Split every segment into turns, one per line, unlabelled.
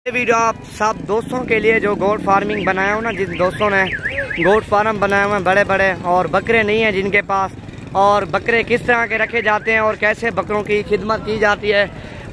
ये वीडियो आप सब दोस्तों के लिए जो गोट फार्मिंग बनाया हो ना, जिन दोस्तों ने गोट फार्म बनाए हुए हैं बड़े बड़े और बकरे नहीं हैं जिनके पास, और बकरे किस तरह के रखे जाते हैं और कैसे बकरों की खिदमत की जाती है,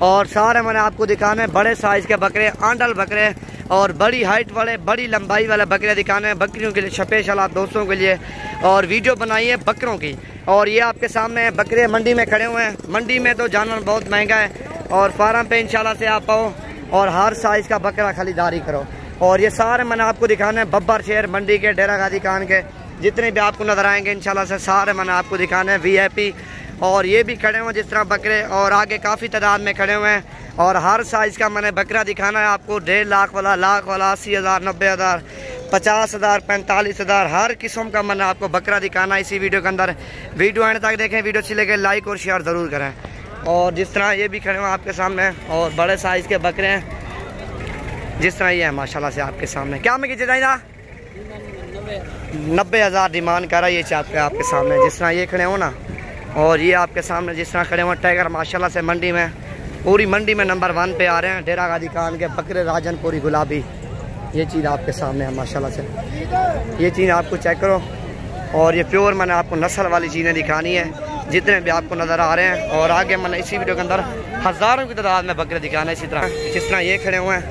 और सारे मैंने आपको दिखाने बड़े साइज़ के बकरे, आंडल बकरे और बड़ी हाइट वाले बड़ी लंबाई वाले बकरे दिखाने बकरियों के लिए स्पेशल आप दोस्तों के लिए। और वीडियो बनाई है बकरों की। और ये आपके सामने बकरे मंडी में खड़े हुए हैं। मंडी में तो जानवर बहुत महंगा है और फार्म पे इंशाल्लाह से आप आओ और हर साइज़ का बकरा खरीदारी करो। और ये सारे मैंने आपको दिखाने हैं बब्बर शहर मंडी के, डेरा गाजी खान के, जितने भी आपको नज़र आएंगे इंशाल्लाह से सारे मैंने आपको दिखाने हैं VIP। और ये भी खड़े हुए जिस तरह बकरे, और आगे काफ़ी तादाद में खड़े हुए हैं। और हर साइज़ का मैंने बकरा दिखाना है आपको, 1.5 लाख वाला, लाख वाला, 80,000, 90,000, 50,000, 45,000, हर किस्म का मैंने आपको बकरा दिखाना है इसी वीडियो के अंदर। वीडियो एंड तक देखें, वीडियो अच्छी लगे लाइक और शेयर ज़रूर करें। और जिस तरह ये भी खड़े हुए आपके सामने और बड़े साइज़ के बकरे हैं जिस तरह ये है माशाल्लाह से आपके सामने। क्या मैं कितना चाहिए? 90,000 डिमांड कर रहा है ये चाप के आपके सामने जिस तरह ये खड़े हो ना। और ये आपके सामने जिस तरह खड़े हुए टाइगर माशाल्लाह से मंडी में, पूरी मंडी में नंबर 1 पे आ रहे हैं। डेरा गाजी खान के बकरे राजनपुरी गुलाबी, ये चीज़ आपके सामने है माशाल्लाह से। ये चीज़ आपको चेक करो। और ये प्योर मैंने आपको नस्ल वाली चीज़ें दिखानी है जितने भी आपको नज़र आ रहे हैं। और आगे मैंने इसी वीडियो के अंदर हज़ारों की तादाद में बकरे दिखाना है इसी तरह जिस तरह ये खड़े हुए हैं।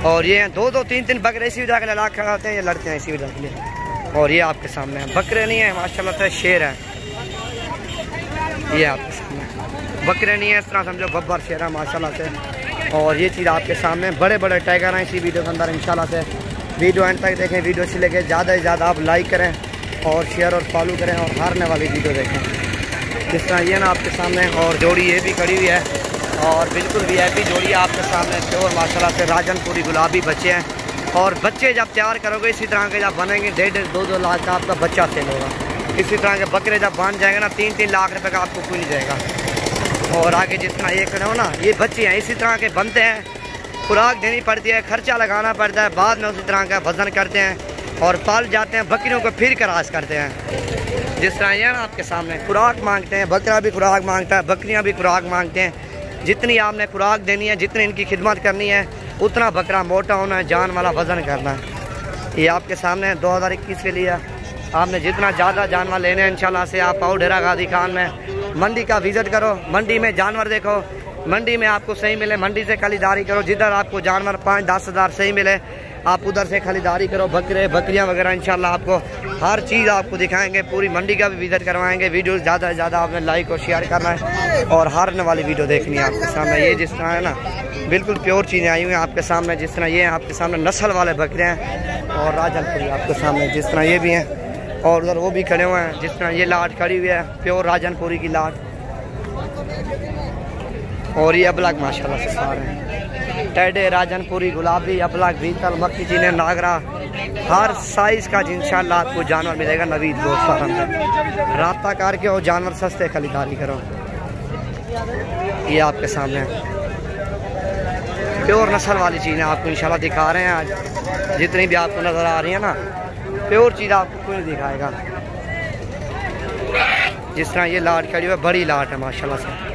और ये 2-2, 3-3 बकरे इसी वजह के लिए लाख खड़े हैं, ये लड़ते हैं इसी वजह के लिए। और ये आपके सामने है, बकरे नहीं है माशाल्लाह से, शेर है ये आपके सामने, बकरे नहीं है इस तरह समझो, बब्बर शेर है माशाल्लाह से। और ये चीज़ आपके सामने बड़े बड़े टाइगर हैं इसी वीडियो के अंदर इंशाल्लाह से। वीडियो एंड तक देखें, वीडियो अच्छी लगे ज़्यादा से ज़्यादा आप लाइक करें और शेयर और फॉलो करें और हारने वाली वीडियो देखें जिस तरह ये ना आपके सामने। और जोड़ी ये भी खड़ी हुई है और बिल्कुल VIP जोड़ी है आपके सामने, प्योर माशाल्लाह से राजनपुरी गुलाबी बच्चे हैं। और बच्चे जब तैयार करोगे इसी तरह के जब बनेंगे 1.5, 2-2 लाख का आपका बच्चा सेल होगा। इसी तरह के बकरे जब बन जाएंगे ना 3-3 लाख रुपए का आपको कोई नहीं जाएगा। और आगे जिस तरह ये खड़े हो ना, ये बच्चे हैं इसी तरह के बनते हैं, खुराक देनी पड़ती है, खर्चा लगाना पड़ता है, बाद में उसी तरह का वजन करते हैं और पाल जाते हैं, बकरियों को फिर क्रॉस करते हैं जिस तरह ये ना आपके सामने। खुराक मांगते हैं, बकरा भी खुराक मांगता है, बकरियाँ भी खुराक मांगते हैं। जितनी आपने खुराक देनी है, जितनी इनकी खिदमत करनी है, उतना बकरा मोटा होना है, जान वाला वज़न करना है। ये आपके सामने 2021 के लिए आपने जितना ज़्यादा जानवर लेने हैं इंशाल्लाह से आप आओ डेरा गाजी खान में, मंडी का विज़िट करो, मंडी में जानवर देखो, मंडी में आपको सही मिले मंडी से खरीदारी करो। जिधर आपको जानवर 5-10 हज़ार सही मिले आप उधर से खरीदारी करो। बकरे बकरियां वगैरह इंशाल्लाह आपको हर चीज़ आपको दिखाएंगे, पूरी मंडी का भी विज़िट करवाएंगे। वीडियो ज़्यादा से ज़्यादा आपने लाइक और शेयर करना है और हारने वाली वीडियो देखनी है आपके सामने। ये जिस तरह है ना बिल्कुल प्योर चीज़ें आई हुई हैं आपके सामने, जिस तरह ये आपके सामने नस्ल वाले बकरे हैं और राजनपुरी आपके सामने जिस तरह ये भी हैं। और उधर वो भी खड़े हुए हैं जिस तरह ये लाट खड़ी हुई है, प्योर राजनपुरी की लाट। और ये अबलग माशाल्लाह से सारे हैं, टेडे राजनपुरी गुलाबी, अबलग, बीतल, मक्की चीने, नागरा, हर साइज़ का इंशाल्लाह आपको जानवर मिलेगा नवीद गोट फार्म में। राब्ता करके और जानवर सस्ते खरीदारी करो। ये आपके सामने प्योर नस्ल वाली चीज़ें आपको इंशाल्लाह दिखा रहे हैं आज। जितनी भी आपको नज़र आ रही है ना प्योर चीज़ आपको कोई नहीं दिखाएगा। जिस तरह ये लाट खड़ी हुई है, बड़ी लाट है माशाल्लाह से।